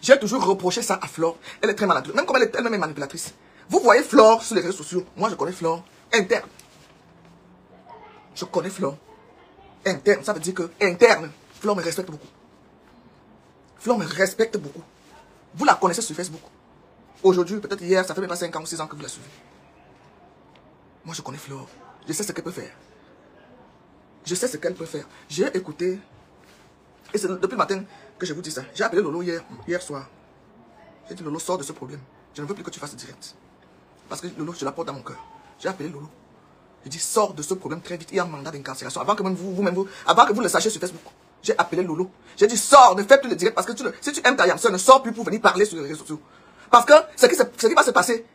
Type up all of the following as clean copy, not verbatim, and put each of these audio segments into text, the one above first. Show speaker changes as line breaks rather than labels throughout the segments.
J'ai toujours reproché ça à Flore. Elle est très malade. Même comme elle-même est manipulatrice. Vous voyez Flore sur les réseaux sociaux. Moi, je connais Flore interne. Je connais Flore interne. Ça veut dire que interne, Flore me respecte beaucoup. Flore me respecte beaucoup. Vous la connaissez sur Facebook. Aujourd'hui, peut-être hier, ça fait même pas 5 ans ou 6 ans que vous la suivez. Moi, je connais Flore. Je sais ce qu'elle peut faire. Je sais ce qu'elle peut faire. J'ai écouté. Et c'est depuis le matin que je vous dis ça. J'ai appelé Lolo hier soir. J'ai dit, Lolo, sors de ce problème. Je ne veux plus que tu fasses direct. Parce que Lolo, je la porte dans mon cœur. J'ai appelé Lolo. J'ai dit, sors de ce problème très vite. Il y a un mandat d'incarcération. Avant que même avant que vous le sachiez sur Facebook. J'ai appelé Lolo. J'ai dit, sors, ne fais plus le direct. Parce que si tu aimes ta Yamson, ne sors plus pour venir parler sur les réseaux sociaux. Parce que ce qui va se passer,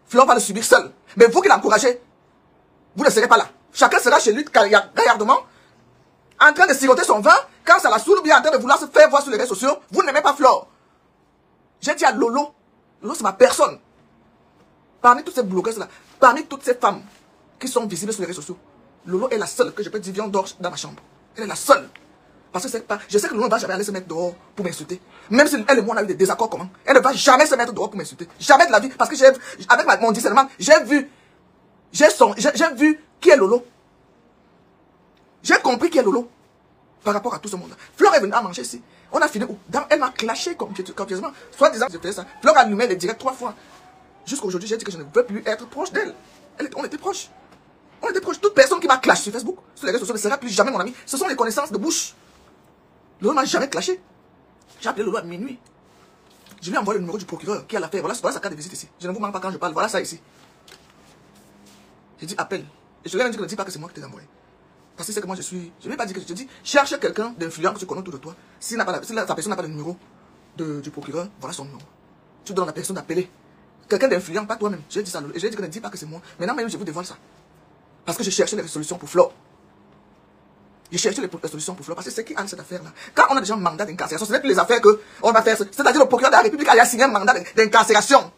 Flore va le subir seul. Mais vous qui l'encouragez, vous ne serez pas là. Chacun sera chez lui gaillardement, en train de siroter son vin. Quand ça la saoule, bien en train de vouloir se faire voir sur les réseaux sociaux, vous n'aimez pas Flore. J'ai dit à Lolo, Lolo c'est ma personne. Parmi toutes ces blogueuses-là, parmi toutes ces femmes qui sont visibles sur les réseaux sociaux, Lolo est la seule que je peux dire, viens, dors dans ma chambre. Elle est la seule. Parce que je sais que Lolo ne va jamais aller se mettre dehors pour m'insulter. Même si elle et moi on a eu des désaccords communs, elle ne va jamais se mettre dehors pour m'insulter. Jamais de la vie. Parce que avec mon discernement, j'ai vu qui est Lolo. J'ai compris qui est Lolo. Par rapport à tout ce monde-là. Flore est venue à manger ici. On a fini où? Elle m'a clashé copieusement. Soit disant que je faisais ça. Flore a allumé les directs 3 fois. Jusqu'aujourd'hui, j'ai dit que je ne veux plus être proche d'elle. On était proches. On était proches. Toute personne qui m'a clashé sur Facebook, sur les réseaux sociaux, ne sera plus jamais mon ami. Ce sont les connaissances de bouche. Lolo m'a jamais clashé. J'ai appelé Lolo à minuit. Je lui ai envoyé le numéro du procureur qui a l'affaire. Voilà sa carte de visite ici. Je ne vous manque pas quand je parle. Voilà ça ici. J'ai dit appelle. Et je lui ai dit que ne dis pas que c'est moi qui t'ai envoyé. Parce que c'est que moi je suis. Je ne vais pas dire que je te dis. Cherche quelqu'un d'influent que tu connais autour de toi. Si la personne n'a pas le numéro du procureur, voilà son numéro. Tu donnes à la personne d'appeler. Quelqu'un d'influent, pas toi-même. J'ai dit ça. Et j'ai dit que ne dis pas que c'est moi. Maintenant même je vous dévoile ça. Parce que je cherchais les solutions pour Flore. Je cherchais les solutions pour Flore. Parce que c'est qui a cette affaire-là. Quand on a déjà un mandat d'incarcération, ce n'est plus les affaires qu'on va faire. C'est-à-dire le procureur de la République a signé un mandat d'incarcération.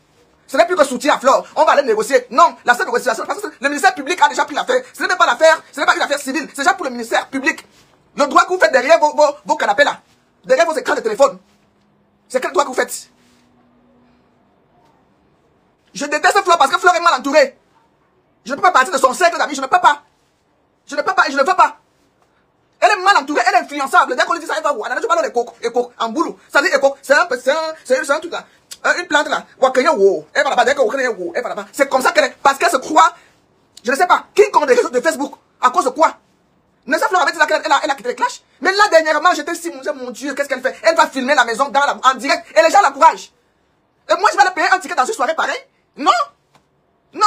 Ce n'est plus que soutien à Flore. On va aller négocier. Non, la seule négociation, parce que le ministère public a déjà pris l'affaire. Ce n'est même pas l'affaire, ce n'est pas une affaire civile. C'est déjà pour le ministère public. Le droit que vous faites derrière vos canapés là, derrière vos écrans de téléphone, c'est quel droit que vous faites? Je déteste Flore parce que Flore est mal entourée. Je ne peux pas partir de son cercle d'amis, je ne peux pas. Je ne peux pas et je ne veux pas. Elle est mal entourée, elle est influençable. Dès qu'on lui dit ça, elle va voir. Tu parles de coco, en boulot. Ça dit coco, c'est un truc là. Une plante là. Elle va là-bas, dès elle va là-bas. C'est comme ça qu'elle est. Parce qu'elle se croit, je ne sais pas, qui compte des réseaux de Facebook. À cause de quoi? Ne sais Flore avait dit qu'elle a quitté les clashs. Mais là, dernièrement, j'étais si, mon Dieu, qu'est-ce qu'elle fait? Elle va filmer la maison en direct. Et les gens l'encouragent. Et moi, je vais aller payer un ticket dans une soirée pareille? Non. Non.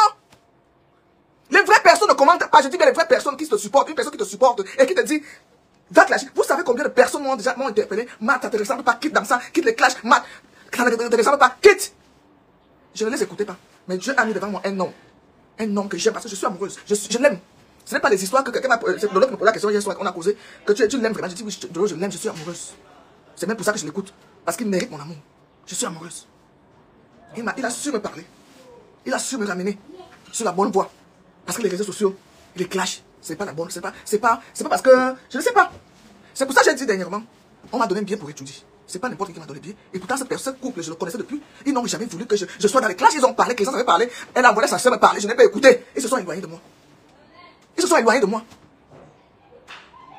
Les vraies personnes ne commentent pas. Je dis bien les vraies personnes qui te supportent. Une personne qui te supporte et qui te dit, va clasher. Vous savez combien de personnes m'ont déjà interpellé? Matt, ça te ressemble pas, quitte dans ça, quitte les clashs. Matt, ça ne te ressemble pas, quitte. Je ne les écoutais pas. Mais Dieu a mis devant moi un homme. Un homme que j'aime parce que je suis amoureuse. Je l'aime. Ce n'est pas les histoires que quelqu'un m'a posé. L'autre me posait la question hier soir, on a causé. Que tu l'aimes vraiment. Je dis oui, je l'aime, je suis amoureuse. C'est même pour ça que je l'écoute. Parce qu'il mérite mon amour. Je suis amoureuse. Il a su me parler. Il a su me ramener sur la bonne voie. Parce que les réseaux sociaux, les clashs, c'est pas la bonne, c'est pas parce que, je ne sais pas. C'est pour ça que j'ai dit dernièrement, on m'a donné un billet pour étudier. C'est pas n'importe qui m'a donné le billet. Et pourtant, ce couple, je le connaissais depuis. Ils n'ont jamais voulu que je sois dans les clashs. Ils ont parlé, que les gens avaient parlé. Elle a envoyé sa soeur me parler, je n'ai pas écouté. Ils se sont éloignés de moi. Ils se sont éloignés de moi.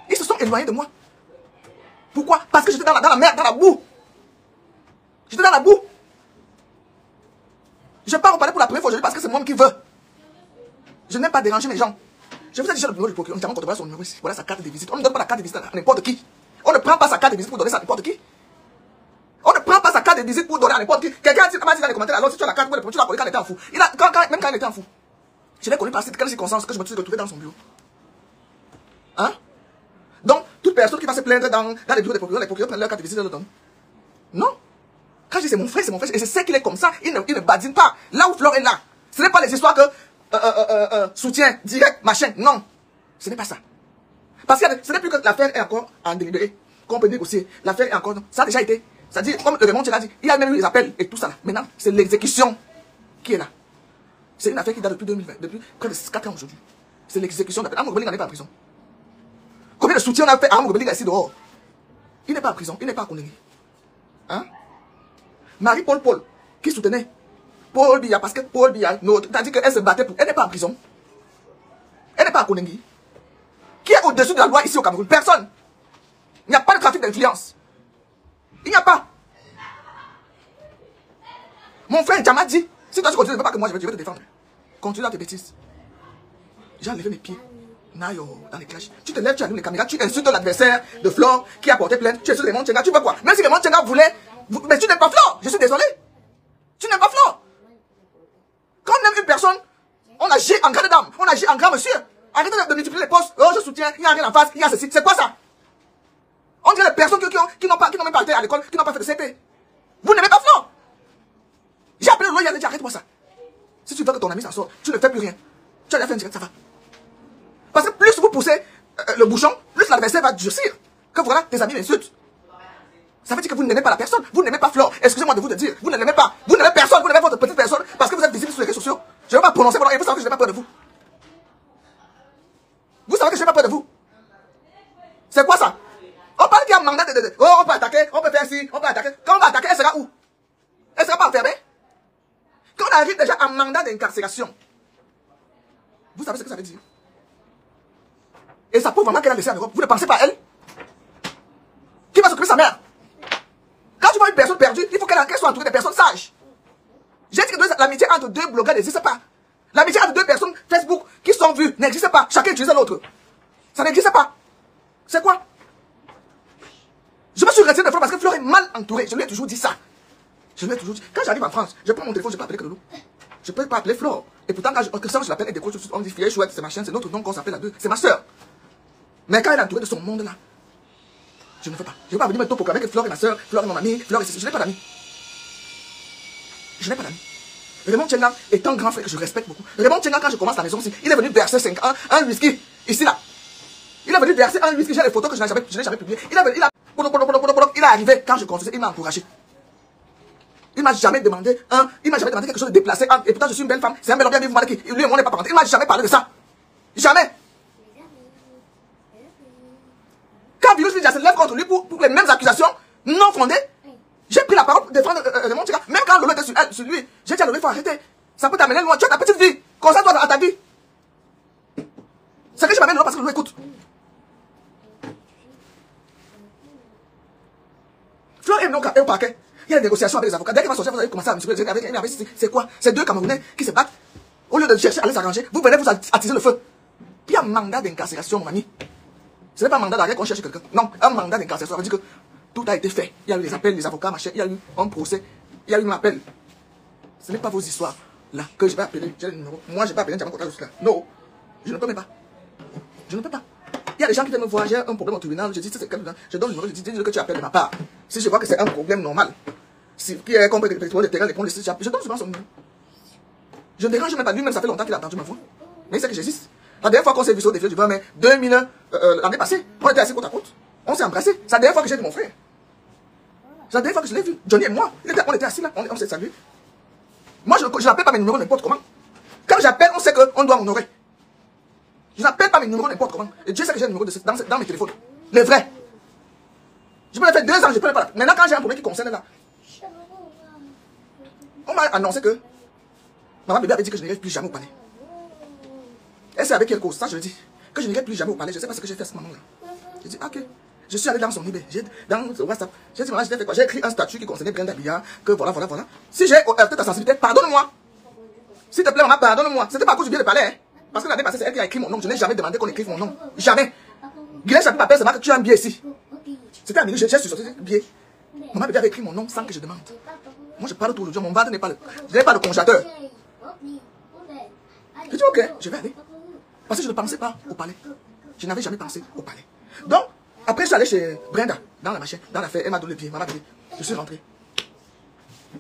Ils se sont éloignés de moi. Pourquoi? Parce que j'étais dans la merde, dans la boue. J'étais dans la boue. Je pars en parler pour la première fois aujourd'hui parce que c'est moi qui veux. Je n'aime pas déranger les gens. Je vous ai dit, j'ai le numéro du procureur. On voilà son numéro ici. Voilà sa carte de visite. On ne donne pas la carte de visite à n'importe qui. On ne prend pas sa carte de visite pour donner ça à n'importe qui. On ne prend pas sa carte de visite pour donner à n'importe qui. Quelqu'un m'a dit dans les commentaires, alors si tu as la carte, tu l'as collée quand elle était en fou. Même quand elle était en fou. Je l'ai connu par quelles circonstances que je me suis retrouvé dans son bureau. Hein? Donc, toute personne qui va se plaindre dans les bureaux des procureurs, les procureurs prennent leur carte de visite et le donnent. Non. Quand je dis c'est mon frère, et je sais qu'il est comme ça, il ne badine pas. Là où Flore est là, ce n'est pas les histoires que soutien, direct, machin. Non, ce n'est pas ça. Parce que ce n'est plus que l'affaire est encore en délibéré. Qu'on peut négocier. L'affaire est encore. Ça a déjà été. C'est-à-dire, comme le Raymond l'a dit, il y a même eu les appels et tout ça là. Maintenant, c'est l'exécution qui est là. C'est une affaire qui date depuis 2020, depuis près de 4 ans aujourd'hui. C'est l'exécution d'appel. Amour Rebelli n'est pas en prison. Combien de soutien on a fait à Amour Rebelli ici dehors? Il n'est pas en prison, il n'est pas condamné. Hein? Marie-Paul Paul, qui soutenait Paul Biya, parce que Paul Biya, t'as dit qu'elle se battait pour... Elle n'est pas en prison. Elle n'est pas à Konengi. Qui est au-dessus de la loi ici au Cameroun? Personne. Il n'y a pas de trafic d'influence. Il n'y a pas. Mon frère Djama dit, si toi tu continues, ne veux pas que moi je vais te défendre. Continue dans tes bêtises. J'ai enlevé mes pieds. Nayo, dans les clashs. Tu te lèves, tu allumes les caméras, tu insultes l'adversaire de Flore qui a porté plainte. Tu insultes Raymond Tchenga, tu veux quoi? Même si Raymond Tchenga voulait... Mais tu n'aimes pas Flore. Je suis désolé. Tu n'aimes pas Flore. Quand on aime une personne, on agit en grande dame, on agit en grand monsieur. Arrêtez de multiplier les postes. Oh, je soutiens, il n'y a rien en face, il y a ceci. C'est quoi ça? On dirait les personnes qui n'ont même pas été à l'école, qui n'ont pas fait de CP. Vous n'aimez pas Flore. J'ai appelé le loi, il a dit arrête-moi ça. Si tu veux que ton ami s'en sorte, tu ne fais plus rien. Tu as déjà fait un direct, ça va. Parce que plus vous poussez le bouchon, plus l'adversaire va durcir. Que voilà, tes amis m'insultent. Ça veut dire que vous n'aimez pas la personne, vous n'aimez pas Flore. Excusez-moi de vous le dire, vous ne l'aimez pas. Vous n'aimez personne, vous n'aimez votre petite personne parce que vous êtes visible sur les réseaux sociaux. Je ne vais pas prononcer votre nom et vous savez que je n'ai pas peur de vous. Vous savez que je n'ai pas peur de vous. C'est quoi ça? On parle qu'il y a un mandat de... Oh, on peut attaquer, on peut faire ci, on peut attaquer. Quand on va attaquer, elle sera où? Elle sera pas enfermée? Quand on arrive déjà à un mandat d'incarcération, vous savez ce que ça veut dire? Et ça prouve vraiment qu'elle a laissé en Europe. Vous ne pensez pas à elle? Qui va s'occuper de sa mère? Quand tu vois une personne perdue, il faut qu'elle soit entourée des personnes sages. J'ai dit que l'amitié entre deux blogueurs n'existe pas. L'amitié entre deux personnes Facebook qui sont vues n'existe pas. Chacun utilise l'autre. Ça n'existe pas. C'est quoi? Je me suis retiré de Flore parce que Flore est mal entourée. Je lui ai toujours dit ça. Je lui ai toujours dit. Quand j'arrive en France, je prends mon téléphone, je peux appeler Kelolo. Je peux pas appeler Flore. Et pourtant, quand je l'appelle, elle décroche, on dit Fier Chouette, c'est ma chaîne, c'est notre nom qu'on s'appelle à deux. C'est ma soeur. Mais quand elle est entourée de son monde là, je ne fais pas. Je ne vais pas venir me proclamer que Flore est ma soeur, Flore est mon amie, Flore est ceci. Je n'ai pas d'amis. Je n'ai pas d'amis. Raymond Tchenga est un grand frère que je respecte beaucoup. Raymond Tchenga, quand je commence la maison ici, il est venu verser 5 ans, un whisky, ici là. Il est venu verser un whisky, j'ai les photos que je n'ai jamais publiées. Il est arrivé quand je construisais, il m'a encouragé. Il m'a jamais demandé quelque chose de déplacé. Et pourtant je suis une belle femme, c'est un bel homme bien vivant qui lui et moi n'est pas parenté. Il m'a jamais parlé de ça. Jamais. Quand Virus se lève contre lui pour les mêmes accusations non fondées, j'ai pris la parole pour défendre Raymond Tchenga. Même quand Lolo était sur lui, j'ai dit à Lolo, il faut arrêter. Ça peut t'amener loin. Tu as ta petite vie. Concentre-toi à ta vie. C'est que je m'amène Lolo parce que Lolo écoute. Flore est au parquet. Il y a des négociations avec les avocats. Dès qu'il va sortir, vous allez commencer à manipuler avec c'est quoi? C'est deux Camerounais qui se battent. Au lieu de chercher à les arranger, vous venez vous attiser le feu. Il y a un mandat d'incarcération, mon ami. Ce n'est pas un mandat d'arrêt qu'on cherche quelqu'un. Non, un mandat d'incarcération. Ça veut dire que tout a été fait. Il y a eu les appels, les avocats, machin. Il y a eu un procès. Il y a eu un appel. Ce n'est pas vos histoires là que je vais appeler. J'ai le numéro. Moi, je vais pas appeler Djama Kota jusqu'à là. Non, je ne peux même pas. Je ne peux pas. Il y a des gens qui viennent me voir, j'ai un problème au tribunal. Je dis, c'est quel... Je donne le numéro, je dis que tu appelles de ma part. Si je vois que c'est un problème normal, si qui est compris que le terrain, les ponts, je donne souvent son numéro. Je ne dérange même pas lui-même, ça fait longtemps qu'il a entendu ma voix. Mais il sait que j'existe. La dernière fois qu'on s'est vu sur des films du 20 mai 2000, l'année passée, on était assis côte à côte. On s'est embrassé. C'est la dernière fois que j'ai vu mon frère. C'est la dernière fois que je l'ai vu. Johnny et moi, on était assis là, on s'est salués. Moi, je n'appelle pas mes numéros n'importe comment. Quand j'appelle, on sait qu'on doit m'honorer. Je n'appelle pas mes numéros n'importe comment. Et Dieu sait que j'ai le numéro dans mes téléphones. Les vrais. Je peux le faire 2 ans, je peux le pas. Maintenant, quand j'ai un problème qui concerne là, on m'a annoncé que maman bébé avait dit que je n'irai plus jamais au palais. Elle sait avec quelle cause, ça je le dis. Que je n'irai plus jamais au palais. Je ne sais pas ce que j'ai fait à ce moment-là. J'ai dit, ok. Je suis allé dans son eBay, dans WhatsApp. J'ai dit, voilà, j'ai fait quoi? J'ai écrit un statut qui concernait Brenda Biya, que voilà. Si j'ai heurté ta sensibilité, pardonne-moi. S'il te plaît, maman, pardonne-moi. C'était pas à cause du billet de palais, hein. Parce que l'année passée, c'est elle qui a écrit mon nom. Je n'ai jamais demandé qu'on écrive mon nom. Jamais. Guylaine Chapi m'appelle, c'est marqué que tu as un billet ici. C'était un billet, j'ai sorti un billet. Maman bébé avait écrit mon nom sans que je demande. Moi, je parle tout le jour. Mon ventre n'est pas le... Je n'ai pas le congélateur. J'ai dit, ok, je vais aller. Parce que je ne pensais pas au palais. Je n'avais jamais pensé au palais. Donc, après, je suis allé chez Brenda, dans la machine, dans l'affaire. Elle m'a donné le pied, maman bébé. Je suis rentré.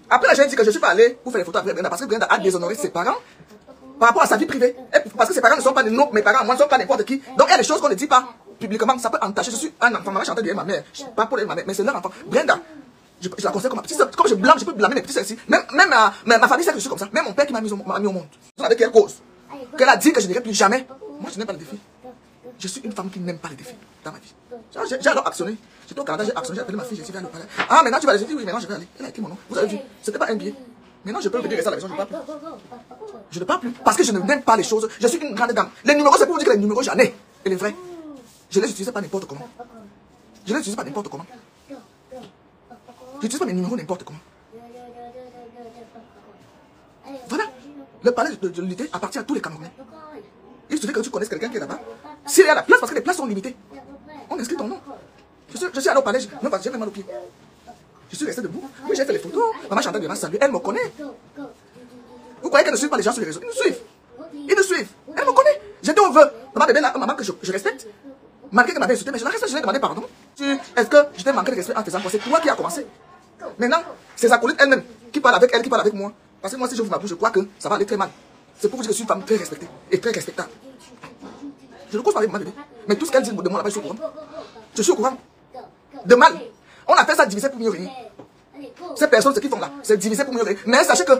Après, j'ai dit que je ne suis pas allé pour faire les photos avec Brenda parce que Brenda a déshonoré ses parents par rapport à sa vie privée. Parce que ses parents ne sont pas mes parents, moi ne sont pas n'importe qui. Donc, il y a des choses qu'on ne dit pas publiquement. Ça peut entacher. Je suis un enfant. Maman chantait bien ma mère. Je ne suis pas pour ma mère, mais c'est leur enfant. Brenda, je la considère comme ma petite soeur. Comme je blâme, je peux blâmer mes petits soeurs ici. Même ma famille sait que je suis comme ça. Même mon père qui m'a mis au monde. Avec quelle cause? Qu'elle a dit que je n'irai plus jamais. Moi, je n'ai pas le défi. Je suis une femme qui n'aime pas les défis dans ma vie. J'ai alors actionné. J'étais au Canada, j'ai actionné, j'ai appelé ma fille, j'ai dit viens au palais. Ah, maintenant tu vas aller. J'ai dit oui, maintenant je vais aller. Elle a écrit mon nom. Vous avez vu, c'était pas un billet. Maintenant je peux venir rester à la maison, je ne parle plus. Je ne parle plus parce que je n'aime pas les choses. Je suis une grande dame. Les numéros, c'est pour vous dire que les numéros, j'en ai. Et les vrais. Je les utilise pas n'importe comment. Je les utilise pas n'importe comment. J'utilise pas mes numéros n'importe comment. Voilà. Le palais de l'unité appartient à tous les Camerounais. Il suffit que tu connaisses quelqu'un qui est là-bas. S'il y a la place, parce que les places sont limitées, on inscrit ton nom. Je suis allé au palais, non, parce que j'ai vraiment mal au pied. Je suis resté debout. Oui, j'ai fait les photos. Maman Chantal devant saluer. Elle me connaît. Vous croyez qu'elle ne suit pas les gens sur les réseaux? Ils nous suivent. Ils nous suivent. Elle me connaît. J'étais au vœu. Maman bébé là, maman que je respecte. Malgré qu'elle m'avait insulté, mais je la respecte, je lui ai demandé pardon. Est-ce que je t'ai manqué de respect en faisant quoi? C'est toi qui as commencé. Maintenant, c'est sa acolytes elle-même qui parle avec elle, qui parle avec moi. Parce que moi, si je ouvre ma bouche, je crois que ça va aller très mal. C'est pour vous dire que je suis une femme très respectée et très respectable. Je ne cause pas avec ma bébé. Mais tout ce qu'elle dit de moi là-bas, je suis au courant. Je suis au courant. De mal. On a fait ça diviser pour mieux régner. Ces personnes, ce qu'ils font là, c'est diviser pour mieux régner. Mais sachez que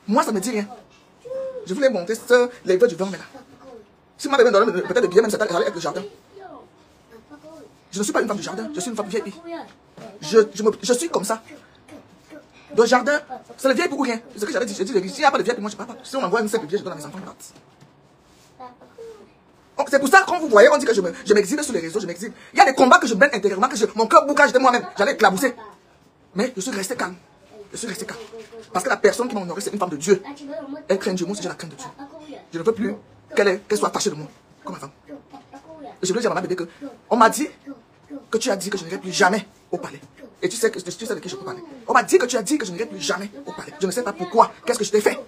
moi, ça ne me dit rien. Je voulais monter les vœux du vent, mais là. Si ma bébé donnait peut-être des billets, même ça allait avec le jardin. Je ne suis pas une femme du jardin, je suis une femme VIP. Je suis comme ça. Le jardin, c'est le VIP ou rien. C'est ce que j'avais dit. J'ai dit, s'il n'y a pas de VIP, moi je ne parle pas. Si on m'envoie une simple billet, je donne à mes enfants, ils partent. C'est pour ça, quand vous voyez, on dit que je m'exhibe sur les réseaux, je m'exhibe. Il y a des combats que je mène intérieurement, que mon cœur boucage de moi-même. J'allais éclabousser. Mais je suis resté calme. Je suis resté calme. Parce que la personne qui m'a honoré, c'est une femme de Dieu. Elle craint Dieu, moi aussi j'ai la crainte de Dieu. Je ne veux plus qu'elle soit attachée de moi, comme ma femme. Et je voulais dire à ma bébé que, on m'a dit que tu as dit que je n'irai plus jamais au palais. Et tu sais de qui je peux parler. On m'a dit que tu as dit que je n'irai plus jamais au palais. Je ne sais pas pourquoi. Qu'est-ce que je t'ai fait?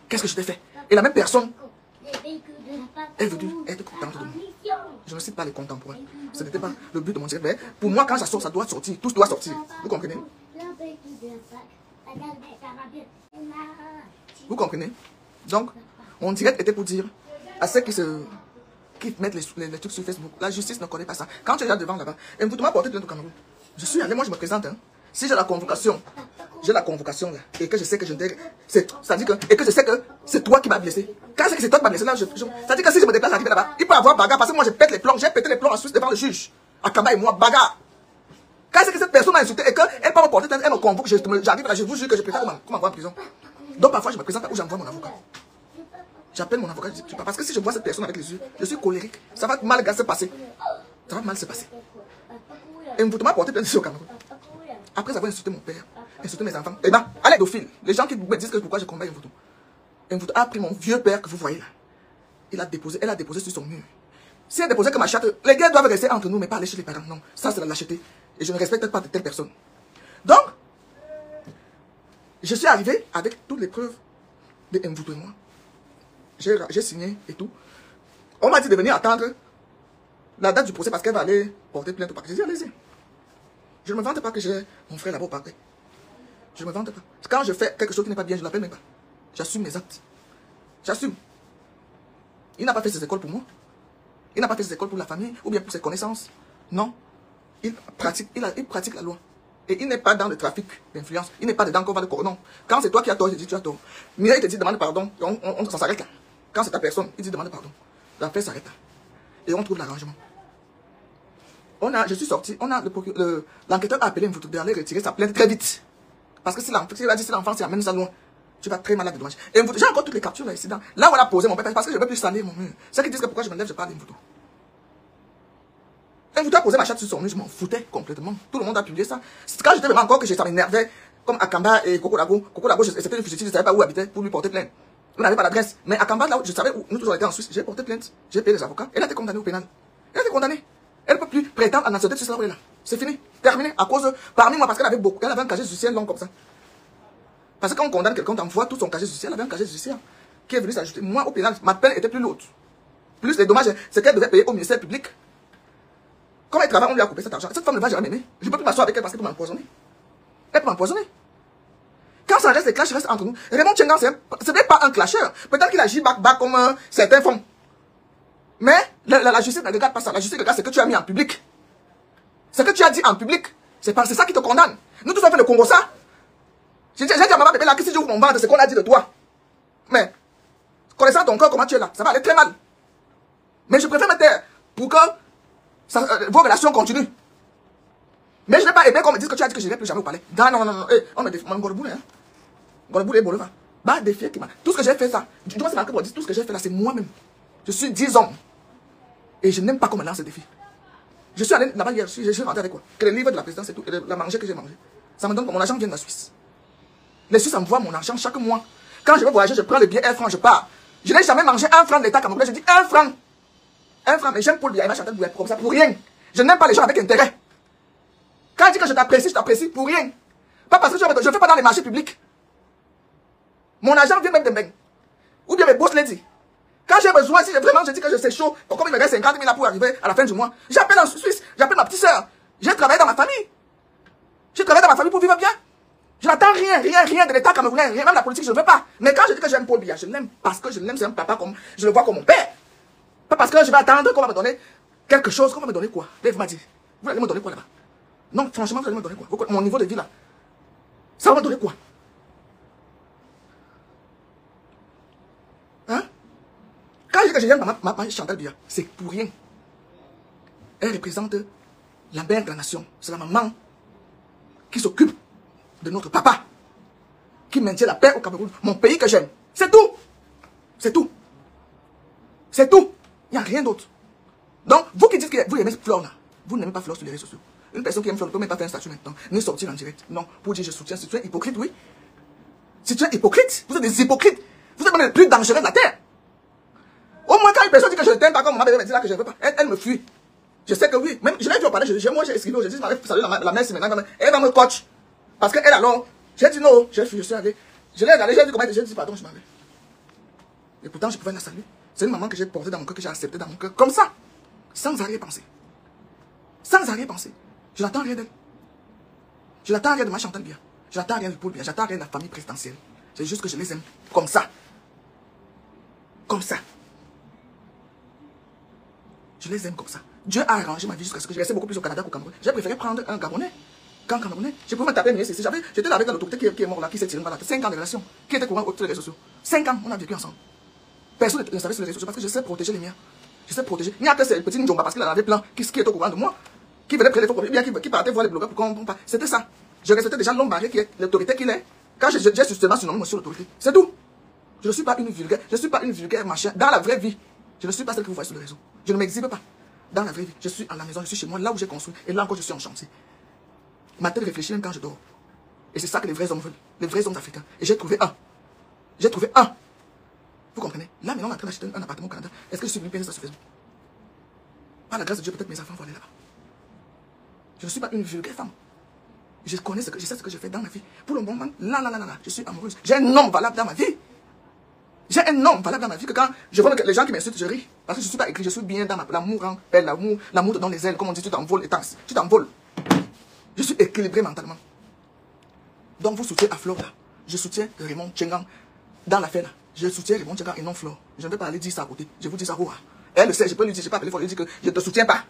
Qu'est-ce que je t'ai fait? Et la même personne est venue être contente de moi. Je ne cite pas les contemporains. Ce n'était pas le but de mon direct. Mais pour moi, quand ça sort, ça doit sortir. Tout doit sortir. Vous comprenez? Vous comprenez? Donc, mon direct était pour dire à ceux qui mettent les trucs sur Facebook, la justice ne connaît pas ça. Quand tu es là devant là-bas, et vous m'avez porté plainte au Cameroun. Je suis allé, moi je me présente. Hein. Si j'ai la convocation là, et que je sais que je ne t'ai... Ça dit que, et que je sais que c'est toi qui m'as blessé. Quand c'est que c'est toi qui m'as blessé là, ça dit que si je me déplace arrivé là-bas, il peut y avoir bagarre parce que moi je pète les plombs, j'ai pété les plombs en Suisse devant le juge. Akamba et moi, bagarre. Quand c'est que cette personne m'a insulté et qu'elle peut me porter plainte, elle me convoque, j'arrive là, je vous jure que je préfère qu'on m'envoie en prison. Donc parfois je me présente là où j'envoie mon avocat. J'appelle mon avocat, je dis, parce que si je vois cette personne avec les yeux, je suis colérique. Ça va mal se passer. Ça va mal se passer. Et vous m'a porté plainte ici au Cameroun. Après avoir insulté mon père, insulté mes enfants, et bien, à l'aide au fil, les gens qui me disent que pourquoi je combats Mvuto. Mvuto a pris mon vieux père que vous voyez là. Elle a déposé sur son mur. Si elle déposait que ma chatte, les gars doivent rester entre nous, mais pas aller chez les parents. Non, ça c'est la lâcheté. Et je ne respecte pas de telle personne. Donc, je suis arrivé avec toutes les preuves de Mvuto et moi. J'ai signé et tout. On m'a dit de venir attendre la date du procès parce qu'elle va aller porter plainte au parquet. J'ai dit, allez-y. Je ne me vante pas que j'ai mon frère là-bas au parquet. Je ne me vante pas. Quand je fais quelque chose qui n'est pas bien, je ne l'appelle même pas. J'assume mes actes. J'assume. Il n'a pas fait ses écoles pour moi. Il n'a pas fait ses écoles pour la famille ou bien pour ses connaissances. Non. Il pratique la loi. Et il n'est pas dans le trafic d'influence. Il n'est pas dedans qu'on va le corps. Non. Quand c'est toi qui as tort, il te dit tu as tort. Mireille te dit demande pardon. On s'en s'arrête là. Quand c'est ta personne, il dit demande pardon. L'affaire s'arrête là. Et on trouve l'arrangement. Je suis sorti, l'enquêteur a appelé Mvuto d'aller retirer sa plainte très vite. Parce que si l'enfant s'y amène ça loin, tu vas très malade de dommages. Et Mvuto, j'ai encore toutes les captures là ici. Là où on a posé mon père, parce que je ne veux plus salir mon mur. Ceux qui disent que pourquoi je me lève, je parle d'Mvuto. Mvuto a posé ma chatte sur son mur, je m'en foutais complètement. Tout le monde a publié ça. C'est quand j'étais vraiment encore que ça m'énervait. Comme Akamba et Coco Lago. Coco Lago, c'était une fugitive, je ne savais pas où habitait pour lui porter plainte. On n'avait pas l'adresse. Mais Akamba, là où je savais où nous tous on était en Suisse, j'ai porté plainte. J'ai payé les avocats. Elle a été condamnée au pénal. Elle a été condamnée. Elle ne peut plus prétendre à nationalité sur là. C'est fini. Terminé. À cause, parmi moi, parce qu'elle avait beaucoup. Elle avait un casier judiciaire long comme ça. Parce que quand on condamne quelqu'un, on envoie tout son casier judiciaire. Elle avait un casier judiciaire qui est venu s'ajouter. Moi, au pénal, ma peine était plus lourde. Plus les dommages, c'est qu'elle devait payer au ministère public. Comme elle travaille, on lui a coupé cet argent. Cette femme ne va jamais m'aimer. Je ne peux plus m'asseoir avec elle parce qu'elle peut m'empoisonner. Elle peut m'empoisonner. Quand ça reste, les clashs restent entre nous. Raymond Tchengan, ce n'est pas un clasheur. Peut-être qu'il agit back comme certains font. Mais la justice ne regarde pas ça. La justice regarde ce que tu as mis en public. Ce que tu as dit en public, c'est ça qui te condamne. Nous tous on fait le Congo ça. J'ai dit à maman bébé là que si j'ouvre mon ventre, c'est ce qu'on a dit de toi. Mais, connaissant ton corps, comment tu es là, ça va aller très mal. Mais je préfère me taire pour que vos relations continuent. Mais je n'ai pas aimé qu'on me dise que tu as dit que je n'irai plus jamais au palais. Non, non, non, non. On me défie. Mon Golboulé, hein. Golboulé, bon, va. Bah, défier qui m'a. Tout ce que j'ai fait, ça. Du moins, c'est marqué pour dire, tout ce que j'ai fait là, c'est moi-même. Je suis 10 hommes. Et je n'aime pas qu'on me lance ce défi. Je suis allé là-bas hier, je suis rentré avec quoi? Que les livres de la présidence et tout, et la manger que j'ai mangé. Ça me donne que mon argent vient de la Suisse. Les Suisses envoient mon argent chaque mois. Quand je vais voyager, je prends le billet 1 franc, je pars. Je n'ai jamais mangé 1 franc de l'État camerounais. Je dis 1 franc. 1 franc. Mais j'aime Paul Biya, il m'a chanté comme ça pour rien. Je n'aime pas les gens avec intérêt. Quand je dis que je t'apprécie pour rien. Pas parce que je ne fais pas dans les marchés publics. Mon argent vient même de Mbeng. Ou bien mes boss lady. Quand j'ai besoin, si vraiment je dis que je sais chaud, comme il me reste 50 000 là pour arriver à la fin du mois, j'appelle en Suisse, j'appelle ma petite soeur. J'ai travaillé dans ma famille. J'ai travaillé dans ma famille pour vivre bien. Je n'attends rien de l'État camerounais, rien, même la politique, je ne veux pas. Mais quand je dis que j'aime Paul Biya, je l'aime parce que je l'aime, c'est un papa comme je le vois comme mon père. Pas parce que je vais attendre qu'on va me donner quelque chose, qu'on va me donner quoi. Dave m'a dit, vous allez me donner quoi là-bas? Non, franchement, vous allez me donner quoi? Mon niveau de vie là, ça va me donner quoi? Hein? Quand je dis que je l'aime ma Chantal Biya, c'est pour rien. Elle représente la mère de la nation. C'est la maman qui s'occupe de notre papa, qui maintient la paix au Cameroun, mon pays que j'aime. C'est tout. C'est tout. C'est tout. Il n'y a rien d'autre. Donc, vous qui dites que vous aimez Flore là, vous n'aimez pas Flore sur les réseaux sociaux. Une personne qui aime Flore ne peut même pas faire un statut maintenant, ni sortir en direct. Non, pour dire je soutiens, si tu es hypocrite, oui. Si tu es hypocrite, vous êtes des hypocrites. Vous êtes même les plus dangereux de la terre. Au moins, quand une personne dit que je ne t'aime pas, comme maman me dit là que je ne veux pas, elle me fuit. Je sais que oui. Même, je l'ai vu au palais, moi j'ai esquivé, j'ai dit, salut la messe maintenant, elle va me coach. Parce qu'elle alors, j'ai dit non, j'ai fui, je suis allé. Je l'ai regardé, j'ai dit comment j'ai dit pardon, je m'en vais. Et pourtant, je pouvais la saluer. C'est une maman que j'ai portée dans mon cœur, que j'ai acceptée dans mon cœur, comme ça. Sans arrière-pensée. Sans arrière-pensée. Je n'attends rien d'elle. Je n'attends rien de ma Chantal Biya. Je n'attends rien de Paul Biya. Je n'attends rien de la famille présidentielle. C'est juste que je les aime comme ça. Comme ça. Je les aime comme ça. Dieu a arrangé ma vie jusqu'à ce que je restais beaucoup plus au Canada qu'au Cameroun. J'ai préféré prendre un Gabonais qu'un Camerounais. Je pouvais me taper mieux ici. J'étais là avec l'autorité qui est mort là, qui s'est tiré une balle. 5 ans de relation. Qui était courant sur les réseaux sociaux. 5 ans, on a vécu ensemble. Personne ne savait sur les réseaux sociaux parce que je sais protéger les miens. Je sais protéger. Il n'y a que ces petits Njomba parce qu'il en avait plein qui était au courant de moi. Qui venait prendre les photos, bien qui partait voir les blogueurs pour qu'on comprenne pas. C'était ça. Je respectais déjà l'homme marié qui est l'autorité qu'il est. Quand j'ai justement surnommé monsieur l'autorité. C'est tout. Je ne suis pas une vulgaire. Je ne suis pas une vulgaire machin. Dans la vraie vie, je ne suis pas celle que vous voyez sur les réseaux. Je ne m'exhibe pas. Dans la vraie vie, je suis à la maison, je suis chez moi, là où j'ai construit. Et là encore, je suis en chantier. Ma tête réfléchit même quand je dors. Et c'est ça que les vrais hommes veulent. Les vrais hommes africains. Et j'ai trouvé un. J'ai trouvé un. Vous comprenez? Là, maintenant, on est en train d'acheter un appartement au Canada. Est-ce que je suis venu payer ça sur Facebook? Par la grâce de Dieu, peut-être mes enfants vont aller là-bas. Je ne suis pas une vulgaire femme. Je connais je sais ce que je fais dans ma vie. Pour le moment, là, je suis amoureuse. J'ai un homme valable dans ma vie. J'ai un homme valable dans ma vie que quand je vois les gens qui m'insultent, je ris. Parce que je ne suis pas écrit, je suis bien dans l'amour en paix, l'amour te donne les ailes. Comme on dit, tu t'envoles et tu t'envoles. Je suis équilibré mentalement. Donc vous soutienez à Flore là. Je soutiens Raymond Tchengang dans l'affaire là. Je soutiens Raymond Tchengang et non Flore. Je ne vais pas aller dire ça à côté. Je vous dis ça. Elle le sait, je peux lui dire, je peux appeler Flore, lui dire que je ne te soutiens pas.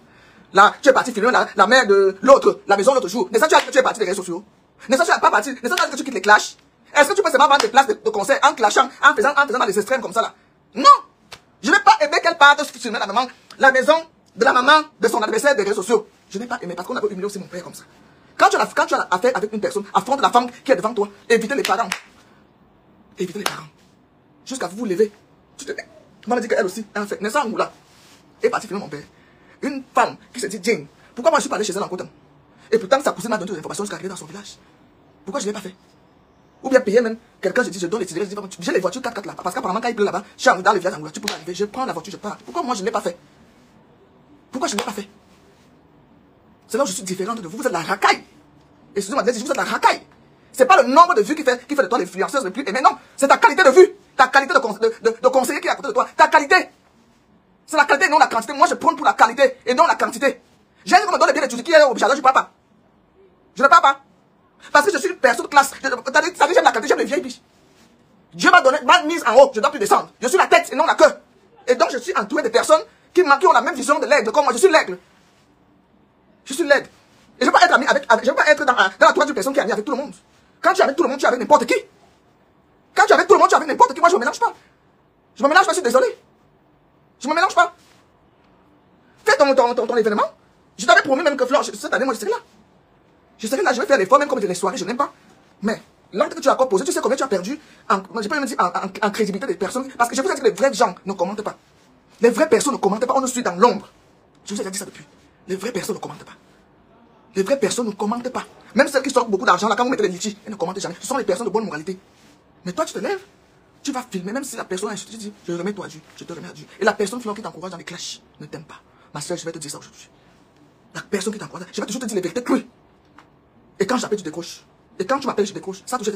Là, tu es parti filmer la mère de l'autre, la maison l'autre jour. N'est-ce pas que tu es parti des réseaux sociaux? N'est-ce pas que tu n'es pas parti? N'est-ce pas que tu quittes les clashs? Est-ce que tu peux seulement vendre des places de concert en clashant, en faisant dans les extrêmes comme ça là? Non! Je n'ai pas aimé qu'elle parte filmer la maison de la maman de son adversaire des réseaux sociaux. Je n'ai pas aimé parce qu'on a humilié aussi mon père comme ça. Quand tu as affaire avec une personne, affronte la femme qui est devant toi. Évitez les parents. Évitez les parents. Jusqu'à vous lever. Tu te mets. Maman dit qu'elle aussi, en fait, Nessa Angoula est partie filmer mon père. Une femme qui se dit Jane. Pourquoi moi je suis pas allé chez elle en Côte? Et pourtant sa cousine m'a donné des informations jusqu'à arriver dans son village. Pourquoi je ne l'ai pas fait? Ou bien payer même quelqu'un, je dis je donne les tickets, j'ai les voitures 4x4 là. Parce qu'apparemment quand il pleut là-bas, je suis dans le village Angoula, tu peux pas arriver, je prends la voiture, je pars. Pourquoi moi je ne l'ai pas fait? Pourquoi je ne l'ai pas fait? C'est là où je suis différente de vous, vous êtes la racaille. Excusez-moi de dire, vous êtes la racaille. C'est pas le nombre de vues qui fait de toi l'influenceuse le plus aimé, non. C'est ta qualité de vue, ta qualité de conseiller qui est à côté de toi, ta qualité. C'est la qualité et non la quantité. Moi je prends pour la qualité et non la quantité. J'ai dit qu'on me donne bien l'étude qui est au jardin, je ne parle pas. Je ne parle pas. Parce que je suis une personne de classe. Ça dit, j'aime la qualité, j'aime les vieilles biches. Dieu m'a mise en haut, je ne dois plus descendre. Je suis la tête et non la queue. Et donc je suis entouré de personnes qui ont la même vision de l'aigle comme moi. Je suis l'aigle. Je suis l'aigle. Et je ne veux pas être ami avec je veux pas être dans la troisième personne qui est amie avec tout le monde. Quand tu es avec tout le monde, tu es avec n'importe qui. Quand tu es avec tout le monde, tu es avec n'importe qui. Moi, je ne me mélange pas. Je ne me mélange pas, je suis désolé. Je ne me mélange pas. Fais ton événement. Je t'avais promis même que Flore, cette année, moi, je serai là. Je serai là, je vais faire l'effort, même comme les soirées, je n'aime pas. Mais l'acte que tu as encore posé, tu sais combien tu as perdu je peux même dire en crédibilité des personnes. Parce que je vous ai dit que les vrais gens ne commentent pas. Les vraies personnes ne commentent pas, on nous suit dans l'ombre. Je vous ai déjà dit ça depuis. Les vraies personnes ne commentent pas. Les vraies personnes ne commentent pas. Même celles qui sortent beaucoup d'argent, là, quand vous mettez les litchis, elles ne commentent jamais. Ce sont les personnes de bonne moralité. Mais toi, tu te lèves, tu vas filmer, même si la personne est, tu dis, je remets toi à Dieu, je te remets à Dieu. Et la personne qui t'encourage dans les clashs ne t'aime pas. Ma soeur, je vais te dire ça aujourd'hui. La personne qui t'encourage, je vais toujours te dire les vérités crues. Et quand j'appelle, tu décroches. Et quand tu m'appelles, je décroche. Ça,